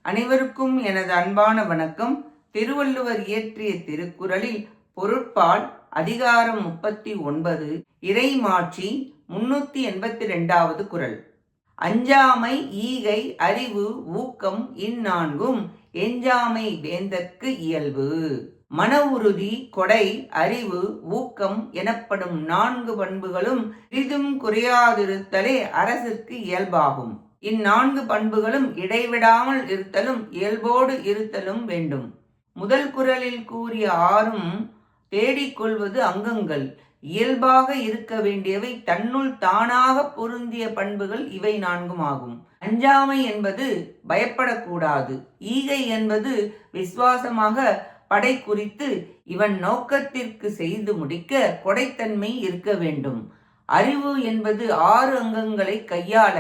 அனைவருக்கும் எனது அன்பான வணக்கம். திருவள்ளுவர் இயற்றிய திருக்குறளில் பொருட்பால் அதிகாரம் 39 இறைமாட்சி 382வது குறள். அஞ்சாமை ஈகை அறிவு ஊக்கம் இந்நான்கும் எஞ்சாமை வேந்தற்கு இயல்பு. மன உறுதி கொடை அறிவு ஊக்கம் எனப்படும் 4 பண்புகளும் சிறிதும் குறையாதிருத்தலே அரசிற்கு இயல்பாகும். இந்நான்கு பண்புகளும் இடைவிடாமல் இருத்தலும் இயல்போடு இருத்தலும் வேண்டும். முதல் குறளில் கூறிய 6ம் தேடிக்கொள்வது அங்கங்கள். இயல்பாக இருக்க வேண்டியவை தன்னுள் தானாக பொருந்திய பண்புகள் இவை 4ம் ஆகும். அஞ்சாமை என்பது பயப்படக்கூடாது. ஈகை என்பது விசுவாசமாக படை குறித்து இவன் நோக்கத்திற்கு செய்து முடிக்க கொடைத்தன்மை இருக்க வேண்டும். அறிவு என்பது 6 அங்கங்களை கையாள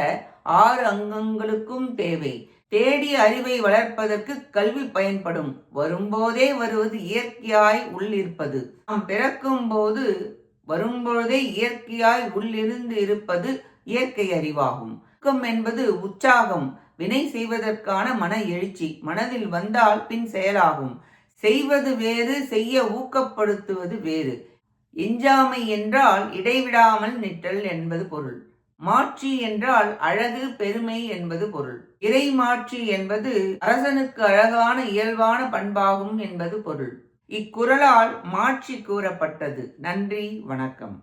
6 அங்கங்களுக்கும் தேவை. தேடிய அறிவை வளர்ப்பதற்கு கல்வி பயன்படும். வரும்போதே வருவது இயற்கையாய் உள்ளிருப்பது. நாம் பிறக்கும் போது வரும்பொழுதே இயற்கையாய் உள்ளிருந்து இருப்பது இயற்கை அறிவாகும். ஊக்கம் என்பது உற்சாகம், வினை செய்வதற்கான மன எழுச்சி. மனதில் வந்தால் பின் செயலாகும். செய்வது வேறு, செய்ய ஊக்கப்படுத்துவது வேறு. எஞ்சாமை என்றால் இடைவிடாமல் நிற்றல் என்பது பொருள். மாட்சி என்றால் அழகு பெருமை என்பது பொருள். இறைமாட்சி என்பது அரசனுக்கு அழகான இயல்பான பண்பாகும் என்பது பொருள். இக்குறளால் மாட்சி கூறப்பட்டது. நன்றி, வணக்கம்.